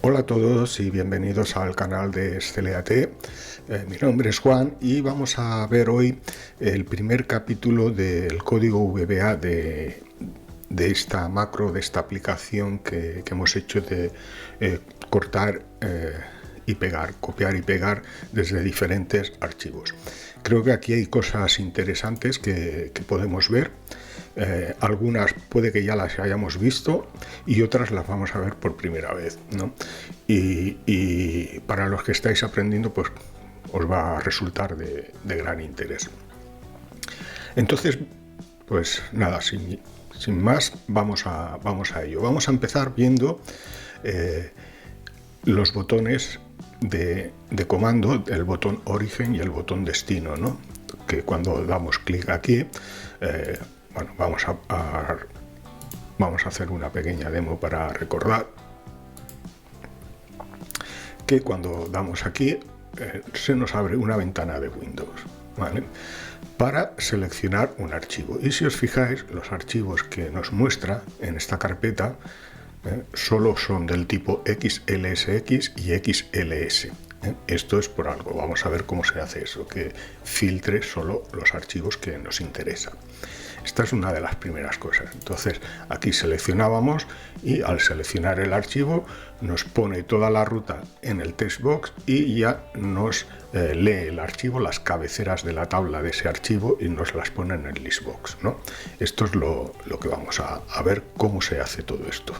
Hola a todos y bienvenidos al canal de SCLAT. Mi nombre es Juan y vamos a ver hoy el primer capítulo del código VBA de esta macro, de esta aplicación que hemos hecho de cortar y pegar, copiar y pegar desde diferentes archivos. Creo que aquí hay cosas interesantes que podemos ver. Algunas puede que ya las hayamos visto y otras las vamos a ver por primera vez, ¿no? Y para los que estáis aprendiendo, pues os va a resultar de gran interés. Entonces, pues nada, sin más, vamos a ello. Vamos a empezar viendo los botones de comando, el botón origen y el botón destino, ¿no? Que cuando damos clic aquí, bueno, vamos a hacer una pequeña demo para recordar que cuando damos aquí se nos abre una ventana de Windows, ¿vale? Para seleccionar un archivo. Y si os fijáis, los archivos que nos muestra en esta carpeta solo son del tipo XLSX y XLS. Esto es por algo. Vamos a ver cómo se hace eso, que filtre solo los archivos que nos interesan. Esta es una de las primeras cosas. Entonces aquí seleccionábamos y al seleccionar el archivo nos pone toda la ruta en el textbox y ya nos lee el archivo, las cabeceras de la tabla de ese archivo, y nos las pone en el listbox, ¿no? Esto es lo que vamos a ver cómo se hace todo esto.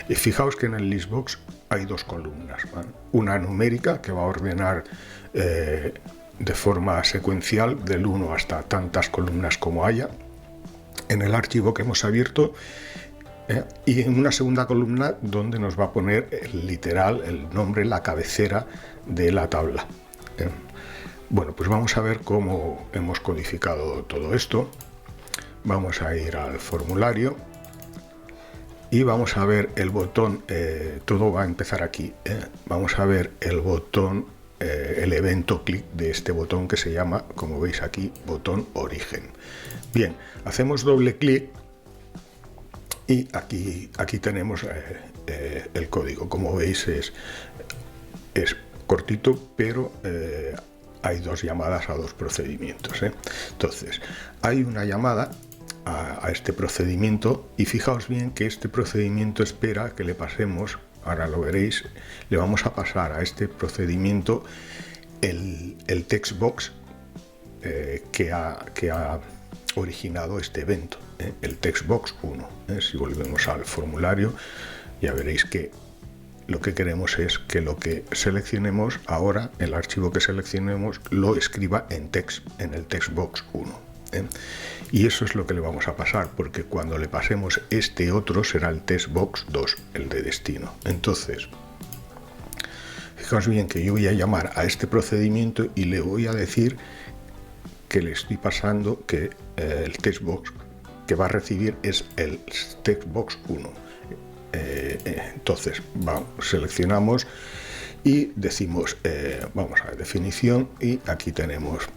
Y fijaos que en el listbox hay dos columnas, ¿vale? Una numérica que va a ordenar de forma secuencial del 1 hasta tantas columnas como haya en el archivo que hemos abierto, y en una segunda columna donde nos va a poner el literal, el nombre, la cabecera de la tabla. Bueno, pues vamos a ver cómo hemos codificado todo esto. Vamos a ir al formulario y vamos a ver el botón, todo va a empezar aquí, vamos a ver el botón, el evento clic de este botón que se llama, como veis aquí, botón origen. Bien, hacemos doble clic y aquí tenemos el código. Como veis es cortito, pero hay dos llamadas a dos procedimientos. Entonces, hay una llamada a este procedimiento y fijaos bien que este procedimiento espera que le pasemos, ahora lo veréis, le vamos a pasar a este procedimiento el textbox que ha originado este evento, el textbox 1. Si volvemos al formulario, ya veréis que lo que queremos es que lo que seleccionemos ahora, el archivo que seleccionemos, lo escriba en el textbox 1. Y eso es lo que le vamos a pasar, porque cuando le pasemos este otro será el textbox 2, el de destino. Entonces, fijaos bien que yo voy a llamar a este procedimiento y le voy a decir que le estoy pasando que el textbox que va a recibir es el textbox 1. Entonces seleccionamos y decimos, vamos a definición, y aquí tenemos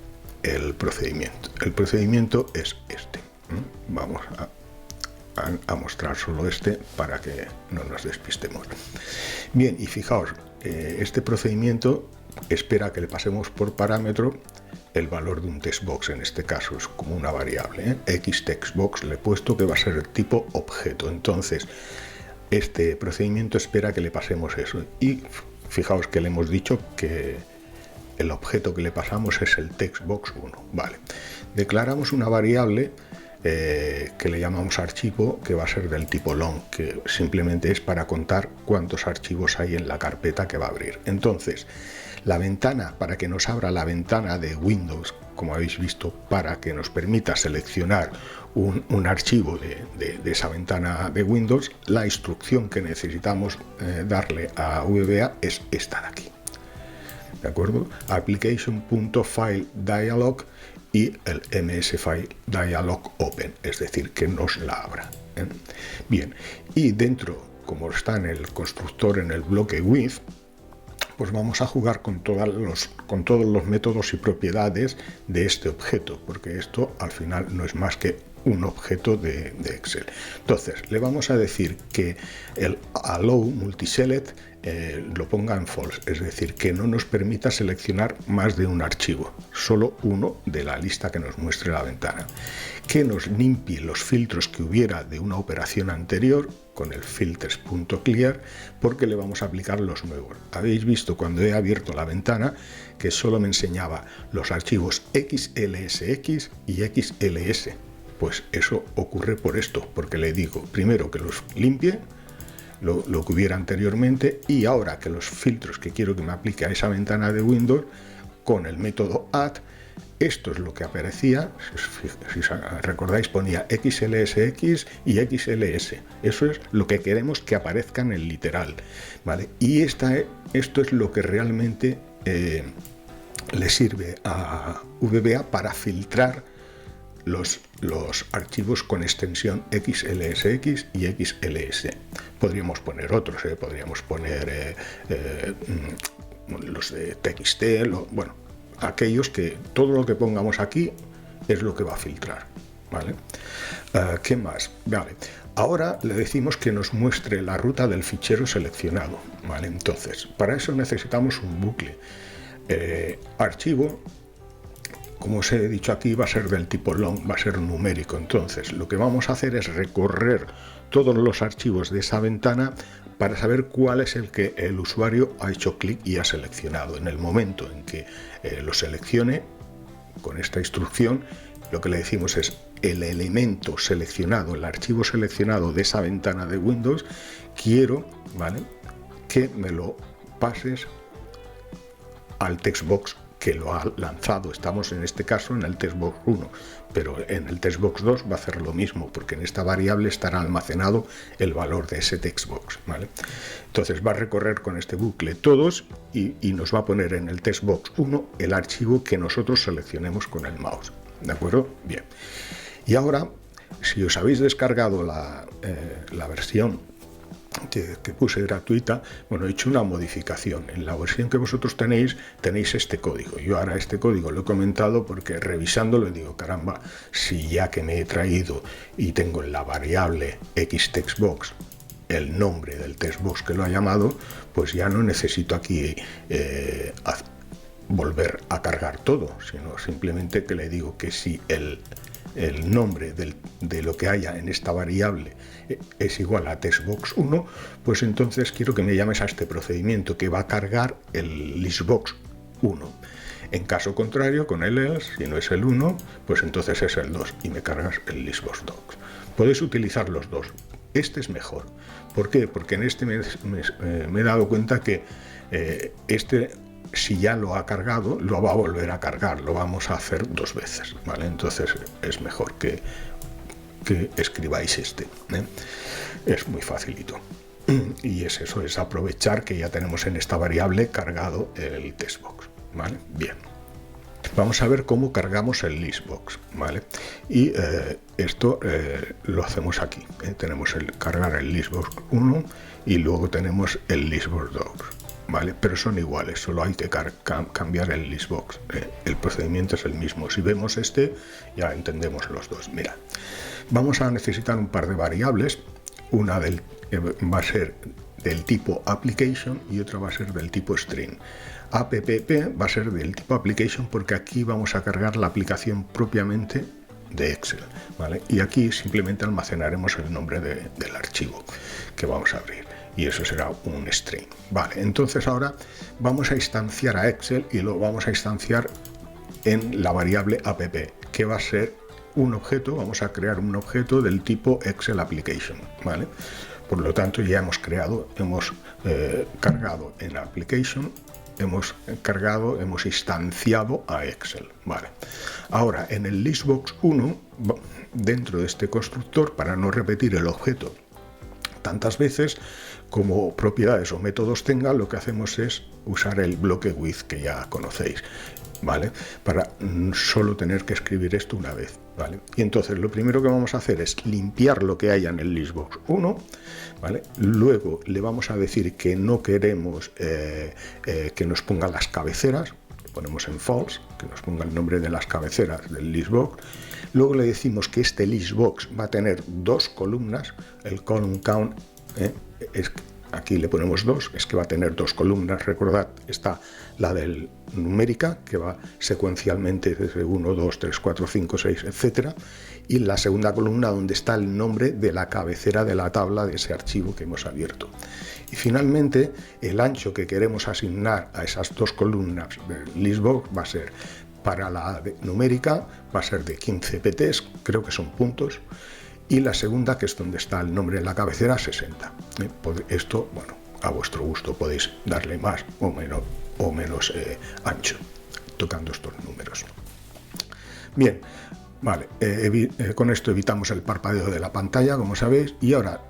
el procedimiento. El procedimiento es este. Vamos a mostrar solo este para que no nos despistemos. Bien, y fijaos, este procedimiento espera que le pasemos por parámetro el valor de un textbox. En este caso es como una variable, xTextbox le he puesto, que va a ser el tipo objeto. Entonces este procedimiento espera que le pasemos eso, y fijaos que le hemos dicho que el objeto que le pasamos es el textbox 1. Vale, declaramos una variable que le llamamos archivo, que va a ser del tipo long, que simplemente es para contar cuántos archivos hay en la carpeta que va a abrir. Entonces, la ventana, para que nos abra la ventana de Windows, como habéis visto, para que nos permita seleccionar un archivo de esa ventana de Windows, la instrucción que necesitamos darle a VBA es esta de aquí. ¿De acuerdo? Application.FileDialog y el MSFileDialog Open, es decir, que nos la abra. Bien, y dentro, como está en el constructor, en el bloque with, pues vamos a jugar con todos los métodos y propiedades de este objeto, porque esto al final no es más que un objeto de Excel. Entonces, le vamos a decir que el allow multiselect lo ponga en false, es decir, que no nos permita seleccionar más de un archivo, solo uno de la lista que nos muestre la ventana. Que nos limpie los filtros que hubiera de una operación anterior con el filters.clear, porque le vamos a aplicar los nuevos. Habéis visto cuando he abierto la ventana que solo me enseñaba los archivos XLSX y XLS. Pues eso ocurre por esto, porque le digo primero que los limpie, lo que hubiera anteriormente, y ahora que los filtros que quiero que me aplique a esa ventana de Windows con el método add, esto es lo que aparecía, si os recordáis ponía XLSX y XLS, eso es lo que queremos que aparezca en el literal, ¿vale? Y esto es lo que realmente le sirve a VBA para filtrar los archivos con extensión XLSX y XLS. Podríamos poner otros, podríamos poner los de TXT, bueno, aquellos que todo lo que pongamos aquí es lo que va a filtrar, ¿vale? ¿Qué más? Vale. Ahora le decimos que nos muestre la ruta del fichero seleccionado, ¿vale? Entonces, para eso necesitamos un bucle. Archivo, como os he dicho aquí, va a ser del tipo long, va a ser numérico. Entonces, lo que vamos a hacer es recorrer todos los archivos de esa ventana para saber cuál es el que el usuario ha hecho clic y ha seleccionado. En el momento en que lo seleccione, con esta instrucción, lo que le decimos es el elemento seleccionado, el archivo seleccionado de esa ventana de Windows, quiero, ¿vale?, que me lo pases al textbox que lo ha lanzado. Estamos en este caso en el textbox 1, pero en el textbox 2 va a hacer lo mismo, porque en esta variable estará almacenado el valor de ese textbox, ¿vale? Entonces va a recorrer con este bucle todos y nos va a poner en el textbox 1 el archivo que nosotros seleccionemos con el mouse, ¿de acuerdo? Bien. Y ahora, si os habéis descargado la versión que puse gratuita, bueno, he hecho una modificación. En la versión que vosotros tenéis este código. Yo ahora este código lo he comentado porque revisándolo digo, caramba, si ya que me he traído y tengo en la variable xtextbox el nombre del textbox que lo ha llamado, pues ya no necesito aquí volver a cargar todo, sino simplemente que le digo que si el nombre de lo que haya en esta variable es igual a textbox 1, pues entonces quiero que me llames a este procedimiento que va a cargar el listbox 1. En caso contrario, con el else, si no es el 1, pues entonces es el 2 y me cargas el listbox 2. Podéis utilizar los dos. Este es mejor. ¿Por qué? Porque en este me he dado cuenta que si ya lo ha cargado, lo va a volver a cargar, lo vamos a hacer 2 veces, ¿vale? Entonces es mejor que escribáis este, ¿eh? Es muy facilito. Y es eso, es aprovechar que ya tenemos en esta variable cargado el textbox, ¿vale? Bien. Vamos a ver cómo cargamos el listbox, ¿vale? Y esto lo hacemos aquí, ¿eh? Tenemos el cargar el listbox 1 y luego tenemos el listbox 2. ¿Vale? Pero son iguales, solo hay que cambiar el listbox. El procedimiento es el mismo. Si vemos este, ya entendemos los dos. Mira, vamos a necesitar un par de variables. Una va a ser del tipo application y otra va a ser del tipo string. App va a ser del tipo application porque aquí vamos a cargar la aplicación propiamente de Excel, ¿vale? Y aquí simplemente almacenaremos el nombre del archivo que vamos a abrir. Y eso será un string. Vale, entonces ahora vamos a instanciar a Excel y lo vamos a instanciar en la variable app, que va a ser un objeto, vamos a crear un objeto del tipo Excel Application, ¿vale? Por lo tanto, ya hemos cargado en Application, hemos instanciado a Excel, ¿vale? Ahora, en el listbox 1, dentro de este constructor, para no repetir el objeto tantas veces como propiedades o métodos tenga, lo que hacemos es usar el bloque with que ya conocéis, ¿vale? Para solo tener que escribir esto una vez, ¿vale? Y entonces lo primero que vamos a hacer es limpiar lo que haya en el listbox 1, ¿vale? Luego le vamos a decir que no queremos que nos ponga las cabeceras, ponemos en false, que nos ponga el nombre de las cabeceras del listbox. Luego le decimos que este listbox va a tener dos columnas, el column count, aquí le ponemos 2, es que va a tener dos columnas. Recordad, está la del numérica, que va secuencialmente desde 1, 2, 3, 4, 5, 6, etc. Y la segunda columna donde está el nombre de la cabecera de la tabla de ese archivo que hemos abierto. Y finalmente, el ancho que queremos asignar a esas dos columnas del listbox va a ser, para la numérica, va a ser de 15 pts, creo que son puntos, y la segunda, que es donde está el nombre en la cabecera, 60. Esto, bueno, a vuestro gusto podéis darle más o menos ancho, tocando estos números. Bien, vale, con esto evitamos el parpadeo de la pantalla, como sabéis, y ahora,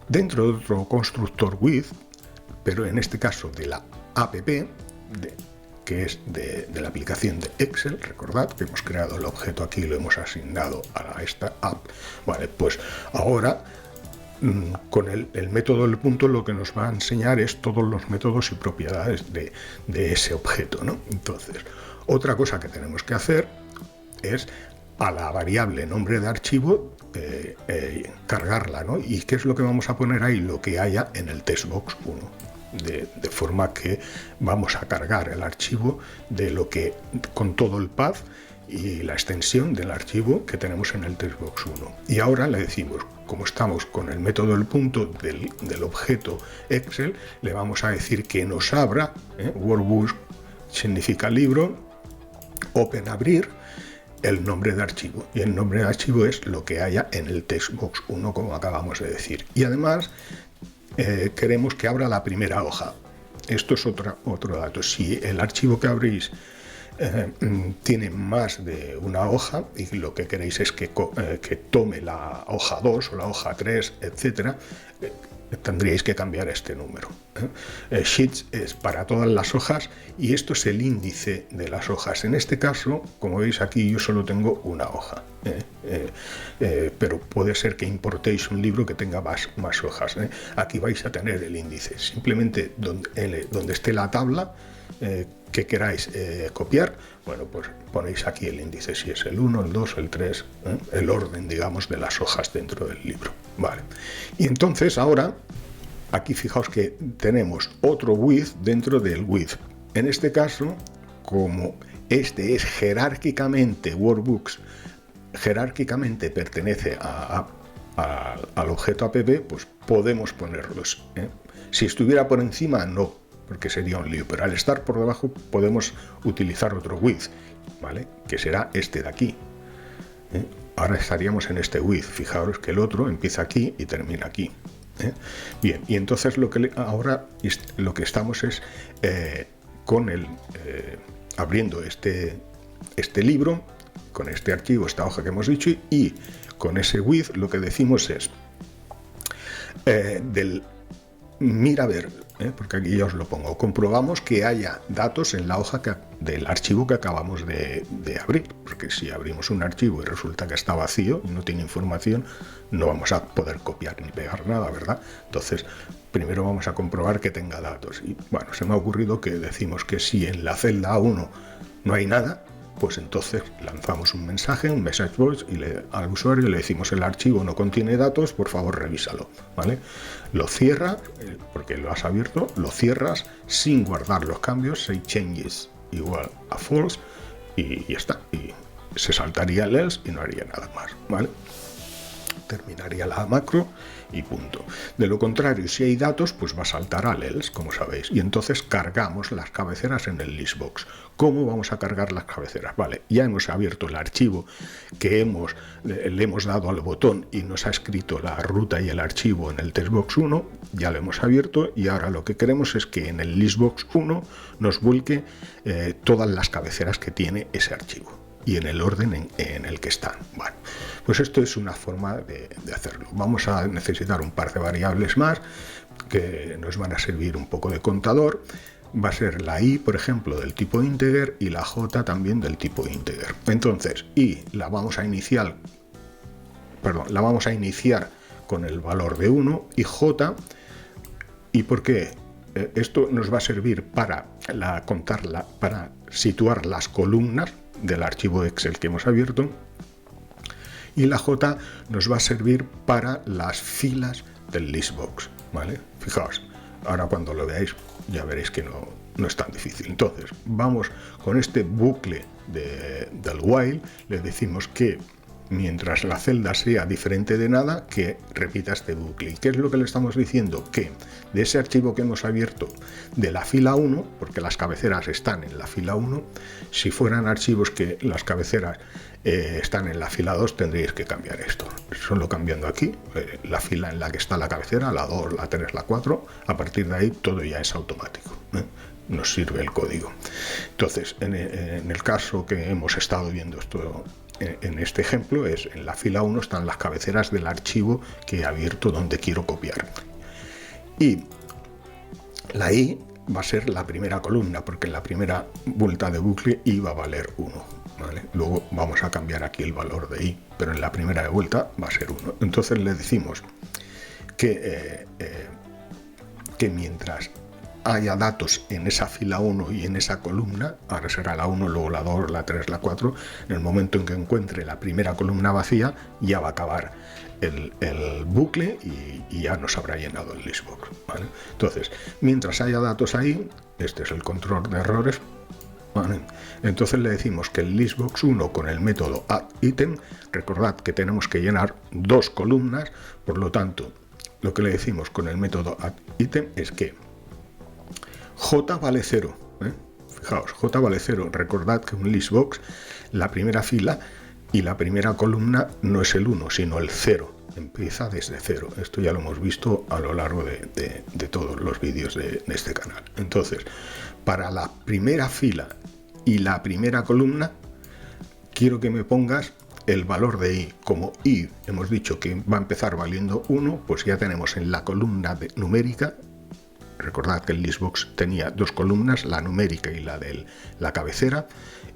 dentro de otro constructor with, pero en este caso de la app, que es de la aplicación de Excel, recordad que hemos creado el objeto aquí y lo hemos asignado a esta app. Vale, pues ahora con el método del punto lo que nos va a enseñar es todos los métodos y propiedades de ese objeto, ¿no? Entonces, otra cosa que tenemos que hacer es a la variable nombre de archivo cargarla, ¿no? ¿Y qué es lo que vamos a poner ahí? Lo que haya en el textbox 1. De forma que vamos a cargar el archivo de lo que, con todo el path y la extensión del archivo que tenemos en el textbox 1. Y ahora le decimos, como estamos con el método del punto del objeto Excel, le vamos a decir que nos abra, workbook significa libro, open abrir, el nombre de archivo. Y el nombre de archivo es lo que haya en el textbox 1, como acabamos de decir. Y además queremos que abra la primera hoja. Esto es otro dato. Si el archivo que abrís tiene más de una hoja y lo que queréis es que tome la hoja 2 o la hoja 3, etcétera, tendríais que cambiar este número. Sheets es para todas las hojas y esto es el índice de las hojas. En este caso, como veis aquí, yo solo tengo una hoja, pero puede ser que importéis un libro que tenga más hojas. Aquí vais a tener el índice. Simplemente donde esté la tabla que queráis copiar, bueno, pues ponéis aquí el índice, si es el 1, el 2, el 3, el orden, digamos, de las hojas dentro del libro. Vale. Y entonces ahora, aquí fijaos que tenemos otro with dentro del with. En este caso, como este es jerárquicamente workbooks, jerárquicamente pertenece al objeto app, pues podemos ponerlos. Si estuviera por encima, no, porque sería un lío, pero al estar por debajo podemos utilizar otro with, ¿vale? Que será este de aquí. Ahora estaríamos en este with. Fijaros que el otro empieza aquí y termina aquí. Bien, y entonces ahora lo que estamos es con abriendo este libro, con este archivo, esta hoja que hemos dicho, y con ese with lo que decimos es mira a ver, porque aquí ya os lo pongo, comprobamos que haya datos en la hoja del archivo que acabamos de abrir, porque si abrimos un archivo y resulta que está vacío y no tiene información, no vamos a poder copiar ni pegar nada, ¿verdad? Entonces, primero vamos a comprobar que tenga datos. Y bueno, se me ha ocurrido que decimos que si en la celda A1 no hay nada, pues entonces lanzamos un mensaje, un message voice, y al usuario le decimos el archivo no contiene datos, por favor revísalo, ¿vale? Lo cierra, porque lo has abierto, lo cierras sin guardar los cambios, say changes igual a false, y ya está, y se saltaría el else y no haría nada más, ¿vale? Terminaría la macro y punto. De lo contrario, si hay datos, pues va a saltar al else, como sabéis, y entonces cargamos las cabeceras en el listbox. ¿Cómo vamos a cargar las cabeceras? Vale, ya hemos abierto el archivo que le hemos dado al botón y nos ha escrito la ruta y el archivo en el textbox 1, ya lo hemos abierto, y ahora lo que queremos es que en el listbox 1 nos vuelque todas las cabeceras que tiene ese archivo y en el orden en el que están. Bueno, pues esto es una forma de hacerlo. Vamos a necesitar un par de variables más que nos van a servir un poco de contador. Va a ser la i, por ejemplo, del tipo integer, y la j también del tipo integer. Entonces, i la vamos a iniciar con el valor de 1, y j, ¿y por qué? Esto nos va a servir para situar las columnas del archivo Excel que hemos abierto, y la J nos va a servir para las filas del listbox, ¿vale? Fijaos, ahora cuando lo veáis ya veréis que no es tan difícil. Entonces, vamos con este bucle del while, le decimos que mientras la celda sea diferente de nada, que repita este bucle. ¿Y qué es lo que le estamos diciendo? Que de ese archivo que hemos abierto de la fila 1, porque las cabeceras están en la fila 1, si fueran archivos que las cabeceras están en la fila 2, tendríais que cambiar esto. Solo cambiando aquí, la fila en la que está la cabecera, la 2, la 3, la 4, a partir de ahí todo ya es automático, nos sirve el código. Entonces, en el caso que hemos estado viendo esto en este ejemplo, es en la fila 1 están las cabeceras del archivo que he abierto donde quiero copiar. Y la I va a ser la primera columna, porque en la primera vuelta de bucle I va a valer 1. ¿Vale? Luego vamos a cambiar aquí el valor de I, pero en la primera de vuelta va a ser 1. Entonces le decimos que mientras haya datos en esa fila 1 y en esa columna, ahora será la 1, luego la 2, la 3, la 4, en el momento en que encuentre la primera columna vacía, ya va a acabar el bucle y ya nos habrá llenado el listbox, ¿vale? Entonces, mientras haya datos ahí, este es el control de errores, ¿vale? Entonces le decimos que el listbox 1 con el método addItem, recordad que tenemos que llenar 2 columnas, por lo tanto, lo que le decimos con el método addItem es que J vale 0, Fijaos, J vale 0. Recordad que un listbox, la primera fila y la primera columna no es el 1, sino el 0. Empieza desde 0. Esto ya lo hemos visto a lo largo de todos los vídeos de este canal. Entonces, para la primera fila y la primera columna, quiero que me pongas el valor de I. Como I hemos dicho que va a empezar valiendo 1, pues ya tenemos en la columna numérica. Recordad que el listbox tenía 2 columnas, la numérica y la de la cabecera,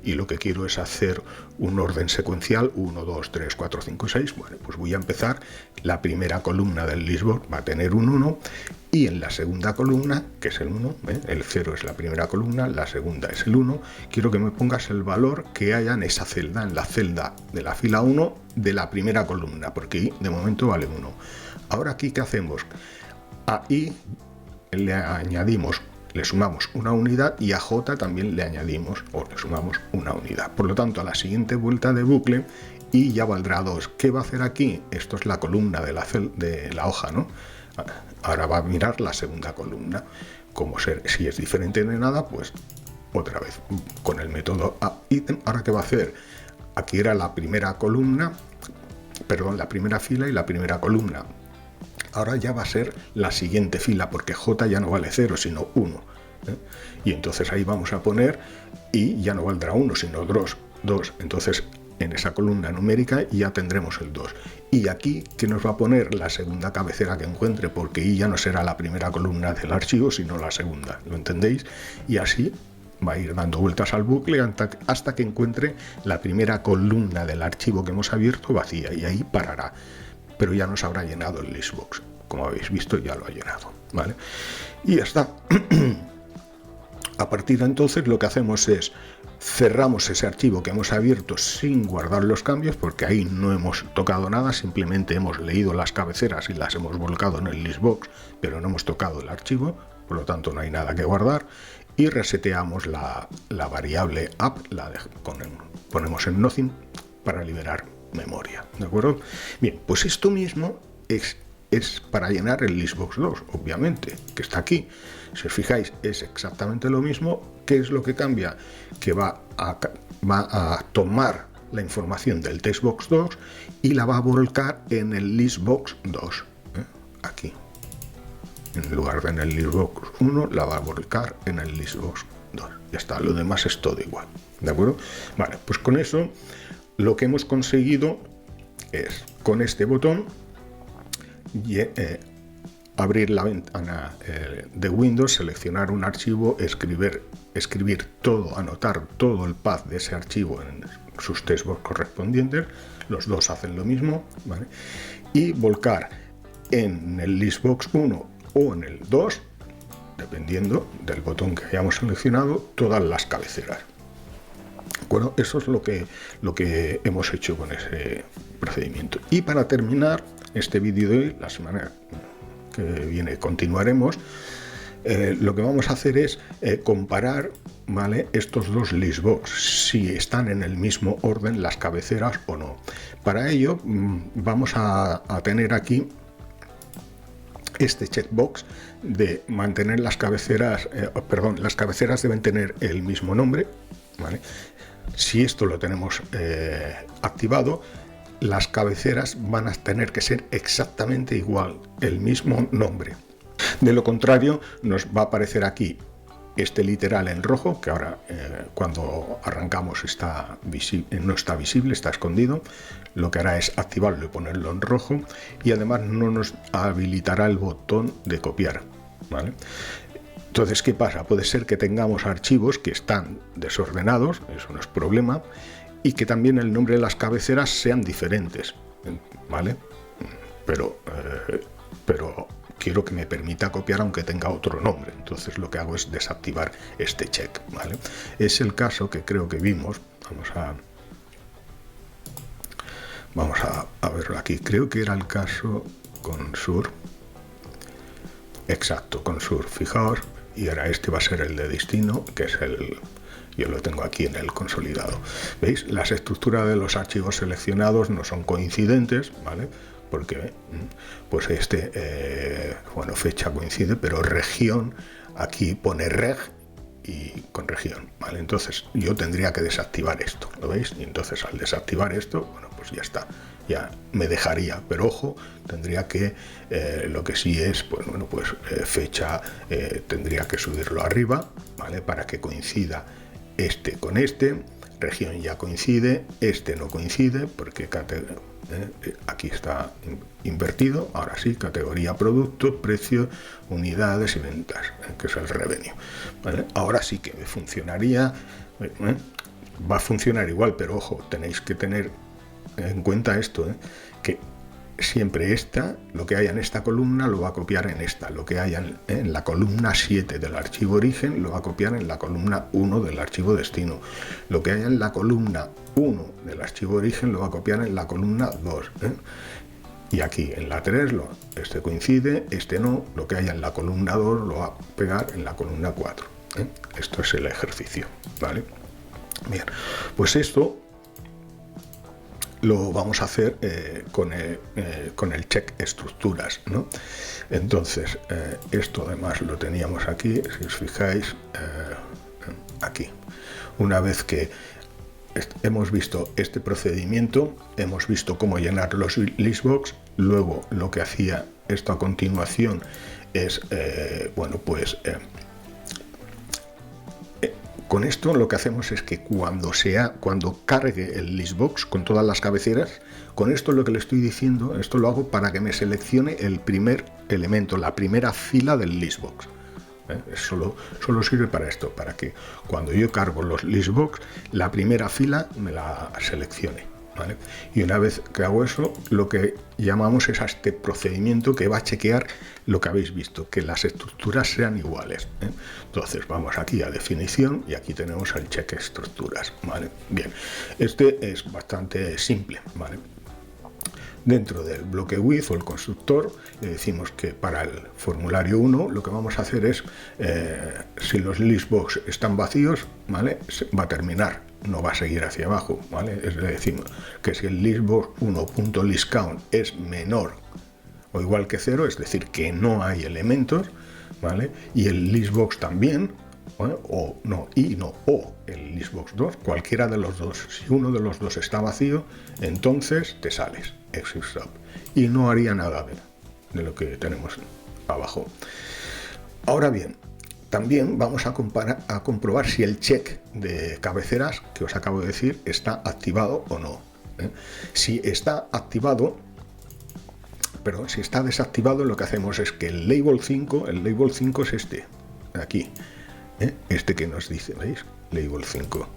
y lo que quiero es hacer un orden secuencial 1, 2, 3, 4, 5, 6. Bueno, pues voy a empezar, la primera columna del listbox va a tener un 1 y en la segunda columna, que es el 1, el 0 es la primera columna, la segunda es el 1, quiero que me pongas el valor que haya en esa celda, en la celda de la fila 1 de la primera columna, porque I de momento vale 1. Ahora aquí, ¿qué hacemos? A I le añadimos, le sumamos una unidad y a J también le añadimos o le sumamos una unidad. Por lo tanto, a la siguiente vuelta de bucle I ya valdrá 2. ¿Qué va a hacer aquí? Esto es la columna de la hoja, ¿no? Ahora va a mirar la segunda columna. Si es diferente de nada, pues otra vez con el método addItem. Ahora, ¿qué va a hacer? Aquí era la primera columna, perdón, la primera fila y la primera columna. Ahora ya va a ser la siguiente fila, porque J ya no vale 0, sino 1. Y entonces ahí vamos a poner I ya no valdrá 1, sino 2. Entonces en esa columna numérica ya tendremos el 2. Y aquí, ¿qué nos va a poner? La segunda cabecera que encuentre, porque I ya no será la primera columna del archivo, sino la segunda. ¿Lo entendéis? Y así va a ir dando vueltas al bucle hasta que encuentre la primera columna del archivo que hemos abierto vacía, y ahí parará. Pero ya nos habrá llenado el listbox. Como habéis visto, ya lo ha llenado, ¿vale? Y ya está. A partir de entonces lo que hacemos es cerramos ese archivo que hemos abierto sin guardar los cambios, porque ahí no hemos tocado nada, simplemente hemos leído las cabeceras y las hemos volcado en el listbox, pero no hemos tocado el archivo, por lo tanto no hay nada que guardar, y reseteamos la variable app, ponemos en nothing para liberar memoria, ¿de acuerdo? Bien, pues esto mismo es para llenar el listbox 2, obviamente, que está aquí. Si os fijáis, es exactamente lo mismo. ¿Qué es lo que cambia? Que va a tomar la información del textbox 2 y la va a volcar en el listbox 2, aquí. En lugar de en el listbox 1, la va a volcar en el listbox 2. Ya está, lo demás es todo igual, ¿de acuerdo? Vale, pues con eso lo que hemos conseguido es, con este botón, abrir la ventana de Windows, seleccionar un archivo, escribir todo, anotar todo el path de ese archivo en sus textbox correspondientes, los dos hacen lo mismo, ¿vale? Y volcar en el listbox 1 o en el 2, dependiendo del botón que hayamos seleccionado, todas las cabeceras. Bueno, eso es lo que hemos hecho con ese procedimiento. Y para terminar este vídeo de hoy, la semana que viene continuaremos. Lo que vamos a hacer es comparar, ¿vale?, estos dos listbox, si están en el mismo orden las cabeceras o no. Para ello vamos a tener aquí este checkbox de mantener las cabeceras, las cabeceras deben tener el mismo nombre, ¿vale? Si esto lo tenemos activado, las cabeceras van a tener que ser exactamente igual, el mismo nombre. De lo contrario, nos va a aparecer aquí este literal en rojo, que ahora cuando arrancamos no está visible, está escondido. Lo que hará es activarlo y ponerlo en rojo, y además no nos habilitará el botón de copiar, ¿vale? Entonces, ¿qué pasa? Puede ser que tengamos archivos que están desordenados, eso no es problema, y que también el nombre de las cabeceras sean diferentes, ¿vale? Pero quiero que me permita copiar aunque tenga otro nombre. Entonces lo que hago es desactivar este check, ¿vale? Es el caso que creo que vimos. Vamos a verlo aquí. Creo que era el caso con sur. Exacto, con sur. Fijaos. Y ahora este va a ser el de destino, que es yo lo tengo aquí en el consolidado. ¿Veis? Las estructuras de los archivos seleccionados no son coincidentes, ¿vale? Porque pues bueno, fecha coincide, pero región, aquí pone reg y con región, ¿vale? Entonces yo tendría que desactivar esto, ¿lo veis? Y entonces al desactivar esto, bueno, pues ya está, ya me dejaría, pero ojo, tendría que, lo que sí es, pues bueno, pues fecha, tendría que subirlo arriba, ¿vale? Para que coincida este con este, región ya coincide, este no coincide, porque aquí está invertido. Ahora sí, categoría producto, precio, unidades y ventas, que es el revenue, ¿vale? Ahora sí que funcionaría, va a funcionar igual, pero ojo, tenéis que tener en cuenta esto, que siempre lo que haya en esta columna lo va a copiar en esta, lo que haya en la columna 7 del archivo origen lo va a copiar en la columna 1 del archivo destino, lo que haya en la columna 1 del archivo origen lo va a copiar en la columna 2, y aquí en la 3 este coincide, este no, lo que haya en la columna 2 lo va a pegar en la columna 4, Esto es el ejercicio, ¿vale? Bien, pues esto lo vamos a hacer con el check estructuras, ¿no? Entonces, esto además lo teníamos aquí, si os fijáis, aquí. Una vez que hemos visto este procedimiento, hemos visto cómo llenar los listbox, luego lo que hacía esto a continuación es, bueno, pues con esto lo que hacemos es que cuando cargue el listbox con todas las cabeceras, con esto lo que le estoy diciendo, esto lo hago para que me seleccione el primer elemento, la primera fila del listbox. Solo sirve para esto, para que cuando yo cargo los listbox, la primera fila me la seleccione, ¿vale? Y una vez que hago eso, lo que llamamos es a este procedimiento que va a chequear lo que habéis visto, que las estructuras sean iguales, Entonces vamos aquí a definición y aquí tenemos el check estructuras, ¿vale? Bien, este es bastante simple, ¿vale? Dentro del bloque with o el constructor le decimos que para el formulario 1 lo que vamos a hacer es, si los listbox están vacíos, ¿vale?, va a terminar, no va a seguir hacia abajo, ¿vale? Es decir, que si el listbox 1.listCount es menor o igual que 0, es decir, que no hay elementos, ¿vale? Y el listbox también, ¿vale? O el listbox 2, cualquiera de los dos. Si uno de los dos está vacío, entonces te sales, exit stop, y no haría nada de lo que tenemos abajo. Ahora bien, también vamos a comprobar si el check de cabeceras que os acabo de decir está activado o no. Si está activado, perdón, si está desactivado, lo que hacemos es que el label 5 es este, aquí, este que nos dice, ¿veis? Label 5.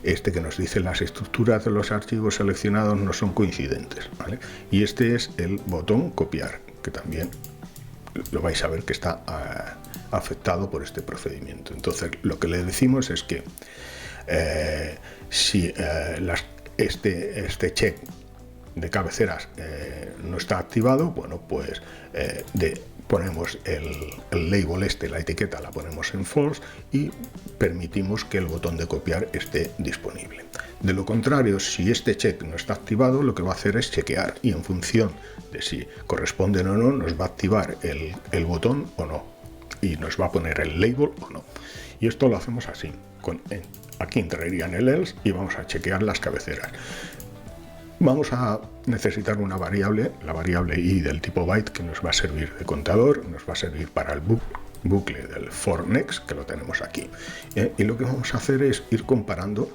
Este que nos dice las estructuras de los archivos seleccionados no son coincidentes, ¿vale? Y este es el botón copiar, que también lo vais a ver que está afectado por este procedimiento. Entonces lo que le decimos es que si este check de cabeceras no está activado, bueno, pues ponemos el label la etiqueta la ponemos en false y permitimos que el botón de copiar esté disponible. De lo contrario, si este check no está activado, lo que va a hacer es chequear y en función de si corresponden o no, nos va a activar el botón o no y nos va a poner el label o no. Y esto lo hacemos así. Aquí entraría en el else y vamos a chequear las cabeceras. Vamos a necesitar una variable, la variable i del tipo byte, que nos va a servir de contador, nos va a servir para el bucle del for next, que lo tenemos aquí. Y lo que vamos a hacer es ir comparando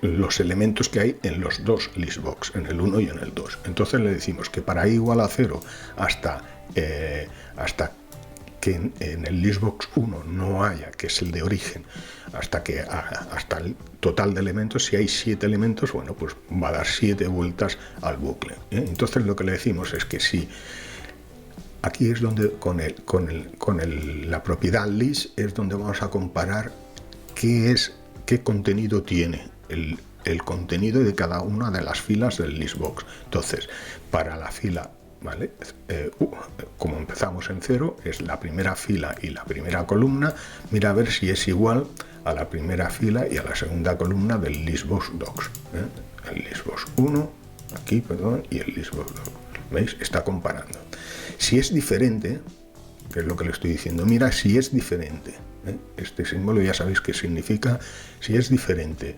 los elementos que hay en los dos listbox, en el 1 y en el 2. Entonces le decimos que para i igual a 0 hasta que en el listbox 1 no haya, que es el de origen, hasta el total de elementos, si hay 7 elementos, bueno, pues va a dar 7 vueltas al bucle. Entonces lo que le decimos es que si aquí es donde la propiedad list es donde vamos a comparar qué contenido tiene el contenido de cada una de las filas del listbox. Entonces, para la fila, ¿vale? Como empezamos en 0, es la primera fila y la primera columna, mira a ver si es igual a la primera fila y a la segunda columna del listbox docs. El listbox 1, aquí, perdón, y el listbox docs. ¿Veis? Está comparando. Si es diferente, que es lo que le estoy diciendo, mira si es diferente. Este símbolo ya sabéis qué significa. Si es diferente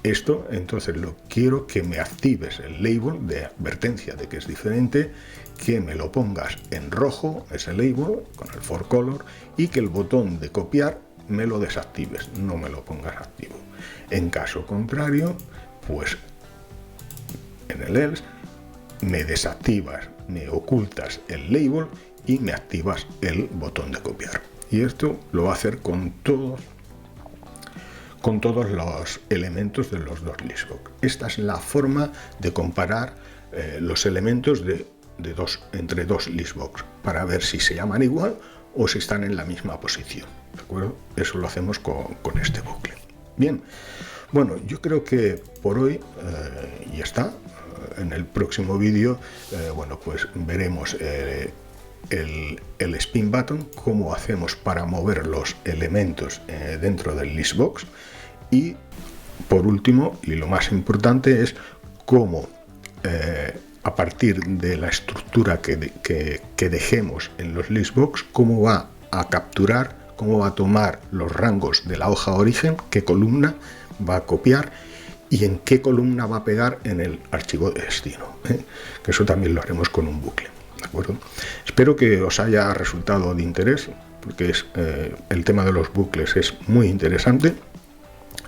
esto, entonces quiero que me actives el label de advertencia de que es diferente, que me lo pongas en rojo, ese label, con el for color, y que el botón de copiar me lo desactives, no me lo pongas activo. En caso contrario, pues en el else me desactivas, me ocultas el label y me activas el botón de copiar. Y esto lo va a hacer con todos los elementos de los dos listbox. Esta es la forma de comparar los elementos entre dos listbox para ver si se llaman igual o si están en la misma posición. ¿De acuerdo? Eso lo hacemos con este bucle. Bien, bueno, yo creo que por hoy ya está. En el próximo vídeo, bueno, pues veremos el spin button, cómo hacemos para mover los elementos dentro del listbox, y por último, y lo más importante, es cómo a partir de la estructura que dejemos en los listbox, cómo va a capturar, cómo va a tomar los rangos de la hoja origen, qué columna va a copiar y en qué columna va a pegar en el archivo de destino, que eso también lo haremos con un bucle. ¿De acuerdo? Espero que os haya resultado de interés, porque el tema de los bucles es muy interesante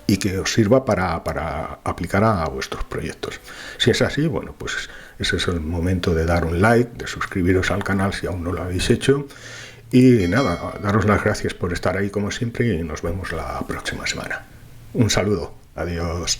y que os sirva para aplicar a vuestros proyectos. Si es así, bueno, pues ese es el momento de dar un like, de suscribiros al canal si aún no lo habéis hecho, y nada, daros las gracias por estar ahí como siempre y nos vemos la próxima semana. Un saludo, adiós.